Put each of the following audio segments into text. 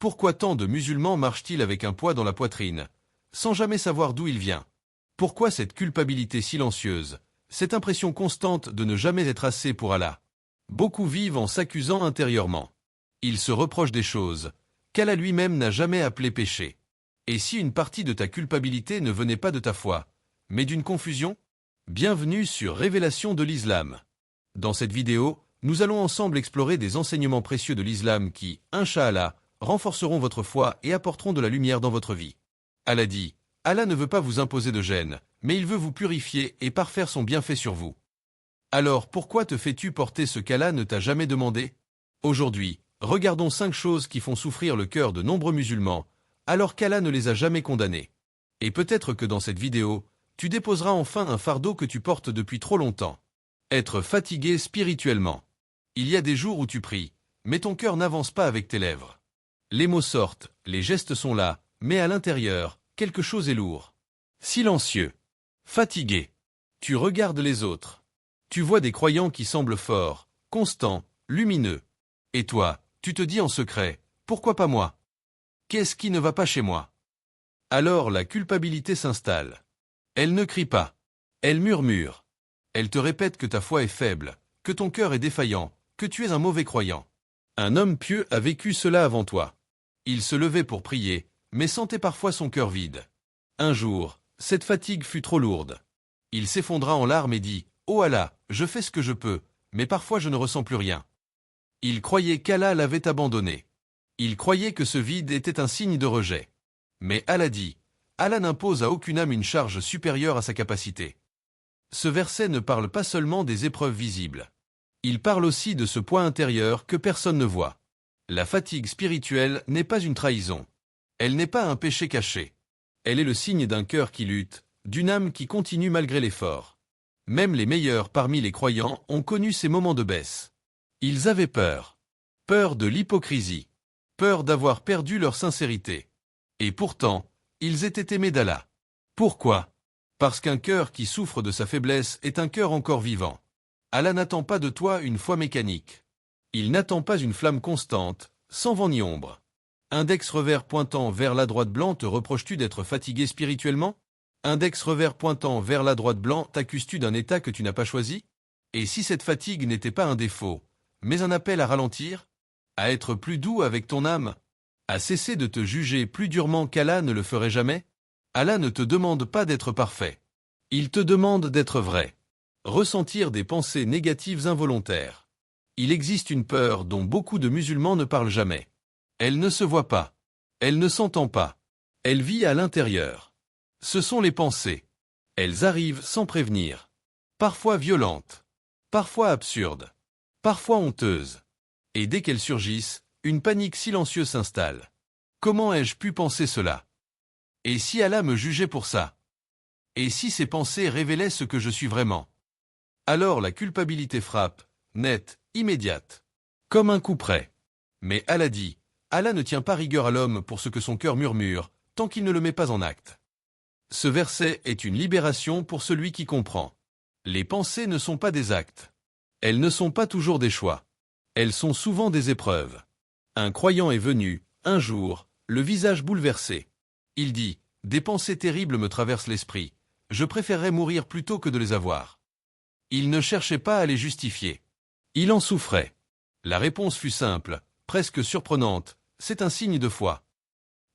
Pourquoi tant de musulmans marchent-ils avec un poids dans la poitrine, sans jamais savoir d'où il vient? Pourquoi cette culpabilité silencieuse, cette impression constante de ne jamais être assez pour Allah? Beaucoup vivent en s'accusant intérieurement. Ils se reprochent des choses qu'Allah lui-même n'a jamais appelées péché. Et si une partie de ta culpabilité ne venait pas de ta foi, mais d'une confusion? Bienvenue sur Révélation de l'Islam. Dans cette vidéo, nous allons ensemble explorer des enseignements précieux de l'Islam qui, Inch'Allah, renforceront votre foi et apporteront de la lumière dans votre vie. Allah dit, Allah ne veut pas vous imposer de gêne, mais il veut vous purifier et parfaire son bienfait sur vous. Alors pourquoi te fais-tu porter ce qu'Allah ne t'a jamais demandé? Aujourd'hui, regardons 5 choses qui font souffrir le cœur de nombreux musulmans, alors qu'Allah ne les a jamais condamnés. Et peut-être que dans cette vidéo, tu déposeras enfin un fardeau que tu portes depuis trop longtemps. Être fatigué spirituellement. Il y a des jours où tu pries, mais ton cœur n'avance pas avec tes lèvres. Les mots sortent, les gestes sont là, mais à l'intérieur, quelque chose est lourd. Silencieux. Fatigué. Tu regardes les autres. Tu vois des croyants qui semblent forts, constants, lumineux. Et toi, tu te dis en secret, pourquoi pas moi? Qu'est-ce qui ne va pas chez moi? Alors la culpabilité s'installe. Elle ne crie pas. Elle murmure. Elle te répète que ta foi est faible, que ton cœur est défaillant, que tu es un mauvais croyant. Un homme pieux a vécu cela avant toi. Il se levait pour prier, mais sentait parfois son cœur vide. Un jour, cette fatigue fut trop lourde. Il s'effondra en larmes et dit, « Oh Allah, je fais ce que je peux, mais parfois je ne ressens plus rien. » Il croyait qu'Allah l'avait abandonné. Il croyait que ce vide était un signe de rejet. Mais Allah dit, « Allah n'impose à aucune âme une charge supérieure à sa capacité. » Ce verset ne parle pas seulement des épreuves visibles. Il parle aussi de ce poids intérieur que personne ne voit. La fatigue spirituelle n'est pas une trahison. Elle n'est pas un péché caché. Elle est le signe d'un cœur qui lutte, d'une âme qui continue malgré l'effort. Même les meilleurs parmi les croyants ont connu ces moments de baisse. Ils avaient peur. Peur de l'hypocrisie. Peur d'avoir perdu leur sincérité. Et pourtant, ils étaient aimés d'Allah. Pourquoi? Parce qu'un cœur qui souffre de sa faiblesse est un cœur encore vivant. Allah n'attend pas de toi une foi mécanique. Il n'attend pas une flamme constante, sans vent ni ombre. Index revers pointant vers la droite blanc te reproches-tu d'être fatigué spirituellement? Index revers pointant vers la droite blanc t'accuses-tu d'un état que tu n'as pas choisi? Et si cette fatigue n'était pas un défaut, mais un appel à ralentir? À être plus doux avec ton âme? À cesser de te juger plus durement qu'Allah ne le ferait jamais? Allah ne te demande pas d'être parfait. Il te demande d'être vrai. Ressentir des pensées négatives involontaires. Il existe une peur dont beaucoup de musulmans ne parlent jamais. Elle ne se voit pas. Elle ne s'entend pas. Elle vit à l'intérieur. Ce sont les pensées. Elles arrivent sans prévenir. Parfois violentes. Parfois absurdes. Parfois honteuses. Et dès qu'elles surgissent, une panique silencieuse s'installe. Comment ai-je pu penser cela? Et si Allah me jugeait pour ça? Et si ces pensées révélaient ce que je suis vraiment? Alors la culpabilité frappe, nette, immédiate. Comme un coup près. Mais Allah dit, Allah ne tient pas rigueur à l'homme pour ce que son cœur murmure, tant qu'il ne le met pas en acte. Ce verset est une libération pour celui qui comprend. Les pensées ne sont pas des actes. Elles ne sont pas toujours des choix. Elles sont souvent des épreuves. Un croyant est venu, un jour, le visage bouleversé. Il dit, « Des pensées terribles me traversent l'esprit. Je préférerais mourir plutôt que de les avoir. » Il ne cherchait pas à les justifier. Il en souffrait. La réponse fut simple, presque surprenante, c'est un signe de foi.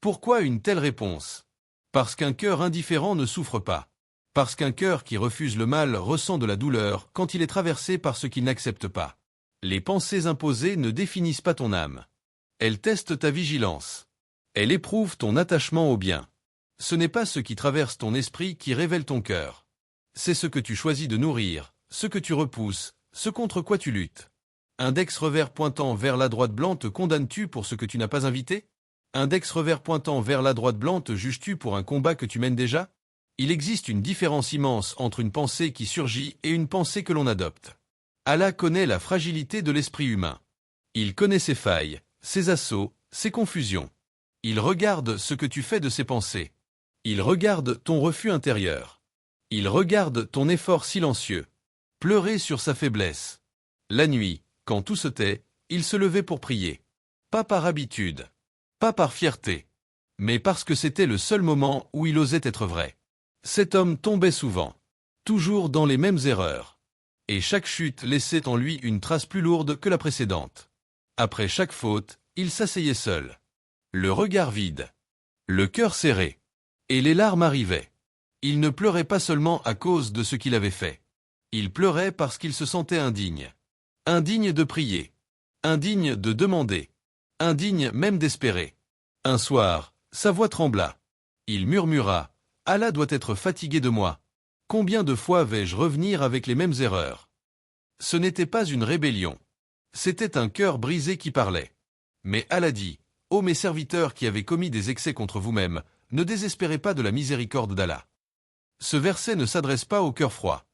Pourquoi une telle réponse? Parce qu'un cœur indifférent ne souffre pas. Parce qu'un cœur qui refuse le mal ressent de la douleur quand il est traversé par ce qu'il n'accepte pas. Les pensées imposées ne définissent pas ton âme. Elles testent ta vigilance. Elles éprouvent ton attachement au bien. Ce n'est pas ce qui traverse ton esprit qui révèle ton cœur. C'est ce que tu choisis de nourrir, ce que tu repousses, ce contre quoi tu luttes. Index revers pointant vers la droite blanc te condamnes-tu pour ce que tu n'as pas invité? Index revers pointant vers la droite blanc te juges-tu pour un combat que tu mènes déjà? Il existe une différence immense entre une pensée qui surgit et une pensée que l'on adopte. Allah connaît la fragilité de l'esprit humain. Il connaît ses failles, ses assauts, ses confusions. Il regarde ce que tu fais de ces pensées. Il regarde ton refus intérieur. Il regarde ton effort silencieux. Pleurer sur sa faiblesse. La nuit, quand tout se tait, il se levait pour prier. Pas par habitude. Pas par fierté, mais parce que c'était le seul moment où il osait être vrai. Cet homme tombait souvent, toujours dans les mêmes erreurs. Et chaque chute laissait en lui une trace plus lourde que la précédente. Après chaque faute, il s'asseyait seul. Le regard vide, le cœur serré. Et les larmes arrivaient. Il ne pleurait pas seulement à cause de ce qu'il avait fait. Il pleurait parce qu'il se sentait indigne. Indigne de prier. Indigne de demander. Indigne même d'espérer. Un soir, sa voix trembla. Il murmura, « Allah doit être fatigué de moi. Combien de fois vais-je revenir avec les mêmes erreurs ?» Ce n'était pas une rébellion. C'était un cœur brisé qui parlait. Mais Allah dit, « Ô mes serviteurs qui avez commis des excès contre vous-mêmes, ne désespérez pas de la miséricorde d'Allah. » Ce verset ne s'adresse pas au cœur froid.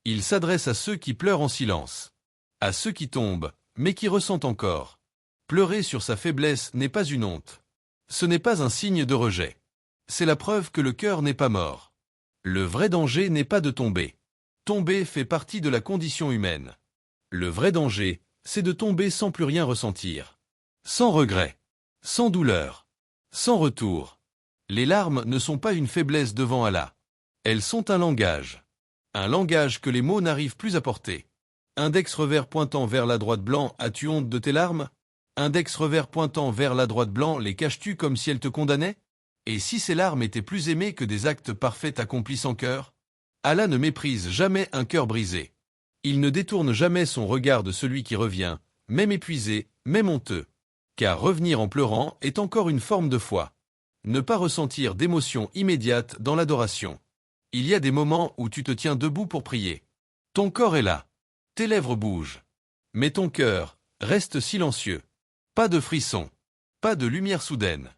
Il s'adresse à ceux qui pleurent en silence. À ceux qui tombent, mais qui ressentent encore. Pleurer sur sa faiblesse n'est pas une honte. Ce n'est pas un signe de rejet. C'est la preuve que le cœur n'est pas mort. Le vrai danger n'est pas de tomber. Tomber fait partie de la condition humaine. Le vrai danger, c'est de tomber sans plus rien ressentir. Sans regret. Sans douleur. Sans retour. Les larmes ne sont pas une faiblesse devant Allah. Elles sont un langage. Un langage que les mots n'arrivent plus à porter. Index revers pointant vers la droite blanc, as-tu honte de tes larmes? Index revers pointant vers la droite blanc, les caches-tu comme si elles te condamnaient? Et si ces larmes étaient plus aimées que des actes parfaits accomplis sans cœur? Allah ne méprise jamais un cœur brisé. Il ne détourne jamais son regard de celui qui revient, même épuisé, même honteux. Car revenir en pleurant est encore une forme de foi. Ne pas ressentir d'émotion immédiate dans l'adoration. Il y a des moments où tu te tiens debout pour prier. Ton corps est là. Tes lèvres bougent. Mais ton cœur reste silencieux. Pas de frisson. Pas de lumière soudaine.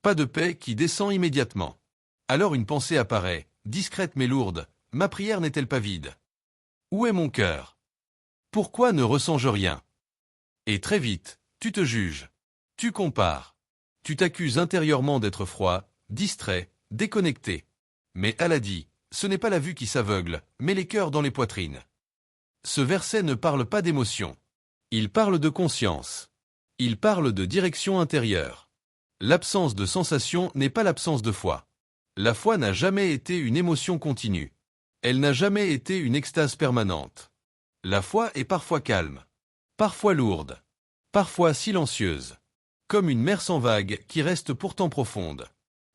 Pas de paix qui descend immédiatement. Alors une pensée apparaît, discrète mais lourde. Ma prière n'est-elle pas vide? Où est mon cœur? Pourquoi ne ressens-je rien? Et très vite, tu te juges. Tu compares. Tu t'accuses intérieurement d'être froid, distrait, déconnecté. Mais Allah dit, ce n'est pas la vue qui s'aveugle, mais les cœurs dans les poitrines. Ce verset ne parle pas d'émotion. Il parle de conscience. Il parle de direction intérieure. L'absence de sensation n'est pas l'absence de foi. La foi n'a jamais été une émotion continue. Elle n'a jamais été une extase permanente. La foi est parfois calme, parfois lourde, parfois silencieuse, comme une mer sans vagues qui reste pourtant profonde.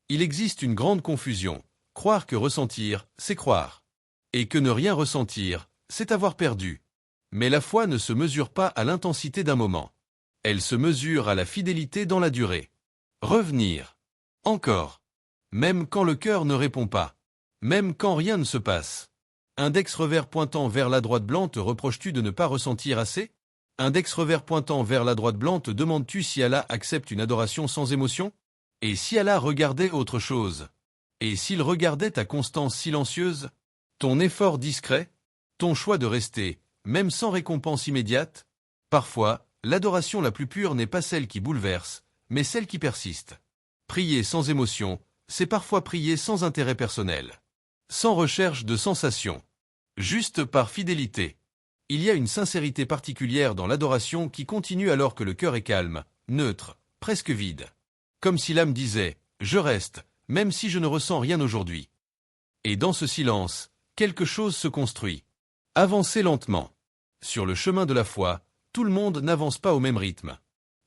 Il existe une grande confusion. Croire que ressentir, c'est croire. Et que ne rien ressentir, c'est avoir perdu. Mais la foi ne se mesure pas à l'intensité d'un moment. Elle se mesure à la fidélité dans la durée. Revenir. Encore. Même quand le cœur ne répond pas. Même quand rien ne se passe. Index revers pointant vers la droite blanc, te reproches-tu de ne pas ressentir assez? Index revers pointant vers la droite blanc, te demandes-tu si Allah accepte une adoration sans émotion? Et si Allah regardait autre chose? Et s'il regardait ta constance silencieuse? Ton effort discret? Ton choix de rester, même sans récompense immédiate? Parfois, l'adoration la plus pure n'est pas celle qui bouleverse, mais celle qui persiste. Prier sans émotion, c'est parfois prier sans intérêt personnel. Sans recherche de sensation. Juste par fidélité. Il y a une sincérité particulière dans l'adoration qui continue alors que le cœur est calme, neutre, presque vide. Comme si l'âme disait, je reste, même si je ne ressens rien aujourd'hui. Et dans ce silence, quelque chose se construit. Avancez lentement. Sur le chemin de la foi, tout le monde n'avance pas au même rythme.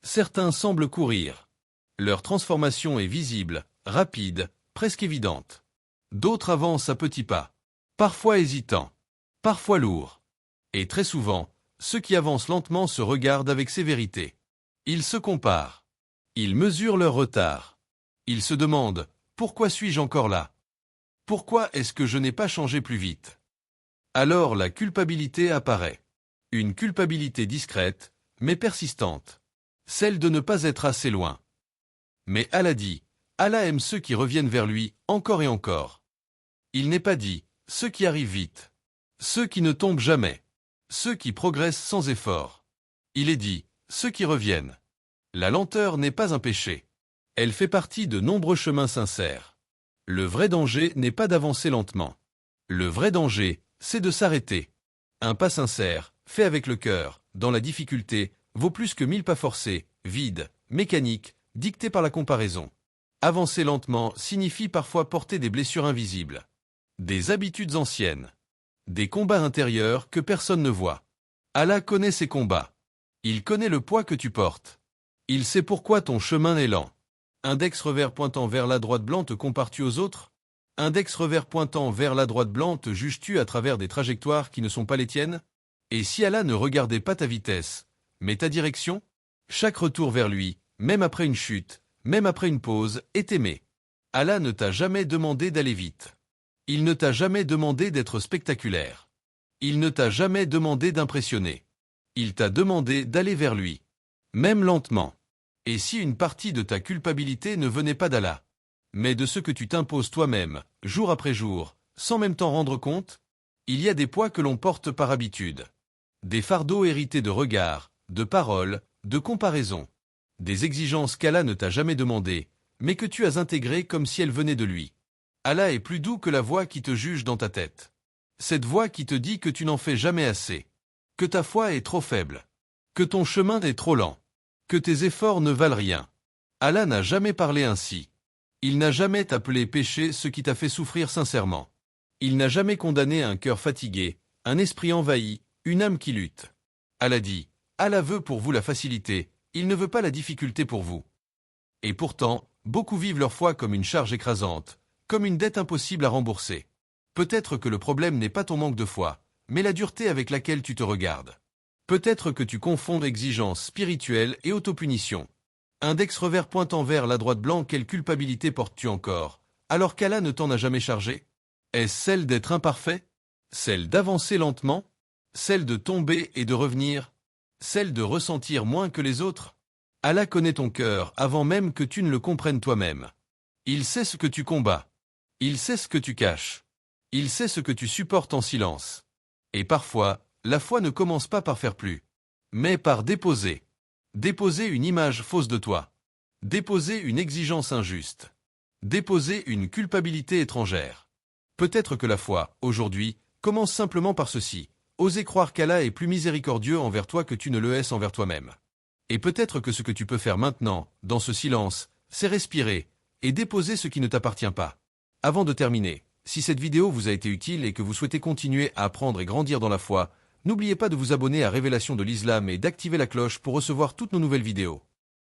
Certains semblent courir. Leur transformation est visible, rapide, presque évidente. D'autres avancent à petits pas. Parfois hésitants. Parfois lourds. Et très souvent, ceux qui avancent lentement se regardent avec sévérité. Ils se comparent. Ils mesurent leur retard. Ils se demandent, pourquoi suis-je encore là? Pourquoi est-ce que je n'ai pas changé plus vite? Alors la culpabilité apparaît. Une culpabilité discrète, mais persistante. Celle de ne pas être assez loin. Mais Allah dit, Allah aime ceux qui reviennent vers lui, encore et encore. Il n'est pas dit, ceux qui arrivent vite. Ceux qui ne tombent jamais. Ceux qui progressent sans effort. Il est dit, ceux qui reviennent. La lenteur n'est pas un péché. Elle fait partie de nombreux chemins sincères. Le vrai danger n'est pas d'avancer lentement. Le vrai danger, c'est de s'arrêter. Un pas sincère, fait avec le cœur, dans la difficulté, vaut plus que 1000 pas forcés, vides, mécaniques, dictée par la comparaison. Avancer lentement signifie parfois porter des blessures invisibles, des habitudes anciennes, des combats intérieurs que personne ne voit. Allah connaît ces combats. Il connaît le poids que tu portes. Il sait pourquoi ton chemin est lent. Index revers pointant vers la droite blanc te compares-tu aux autres? Index revers pointant vers la droite blanc te juges-tu à travers des trajectoires qui ne sont pas les tiennes? Et si Allah ne regardait pas ta vitesse, mais ta direction? Chaque retour vers lui, même après une chute, même après une pause, est aimé. Allah ne t'a jamais demandé d'aller vite. Il ne t'a jamais demandé d'être spectaculaire. Il ne t'a jamais demandé d'impressionner. Il t'a demandé d'aller vers lui. Même lentement. Et si une partie de ta culpabilité ne venait pas d'Allah, mais de ce que tu t'imposes toi-même, jour après jour, sans même t'en rendre compte? Il y a des poids que l'on porte par habitude. Des fardeaux hérités de regards, de paroles, de comparaisons. Des exigences qu'Allah ne t'a jamais demandées, mais que tu as intégrées comme si elles venaient de lui. Allah est plus doux que la voix qui te juge dans ta tête. Cette voix qui te dit que tu n'en fais jamais assez, que ta foi est trop faible, que ton chemin est trop lent, que tes efforts ne valent rien. Allah n'a jamais parlé ainsi. Il n'a jamais appelé péché ce qui t'a fait souffrir sincèrement. Il n'a jamais condamné un cœur fatigué, un esprit envahi, une âme qui lutte. Allah dit, Allah veut pour vous la facilité, il ne veut pas la difficulté pour vous. Et pourtant, beaucoup vivent leur foi comme une charge écrasante, comme une dette impossible à rembourser. Peut-être que le problème n'est pas ton manque de foi, mais la dureté avec laquelle tu te regardes. Peut-être que tu confonds exigence spirituelle et autopunition. Index revers pointant vers la droite blanc, quelle culpabilité portes-tu encore, alors qu'Allah ne t'en a jamais chargé? Est-ce celle d'être imparfait? Celle d'avancer lentement? Celle de tomber et de revenir? Celle de ressentir moins que les autres? Allah connaît ton cœur avant même que tu ne le comprennes toi-même. Il sait ce que tu combats. Il sait ce que tu caches. Il sait ce que tu supportes en silence. Et parfois, la foi ne commence pas par faire plus, mais par déposer. Déposer une image fausse de toi. Déposer une exigence injuste. Déposer une culpabilité étrangère. Peut-être que la foi, aujourd'hui, commence simplement par ceci. Oser croire qu'Allah est plus miséricordieux envers toi que tu ne le es envers toi-même. Et peut-être que ce que tu peux faire maintenant, dans ce silence, c'est respirer et déposer ce qui ne t'appartient pas. Avant de terminer, si cette vidéo vous a été utile et que vous souhaitez continuer à apprendre et grandir dans la foi, n'oubliez pas de vous abonner à Révélation de l'Islam et d'activer la cloche pour recevoir toutes nos nouvelles vidéos.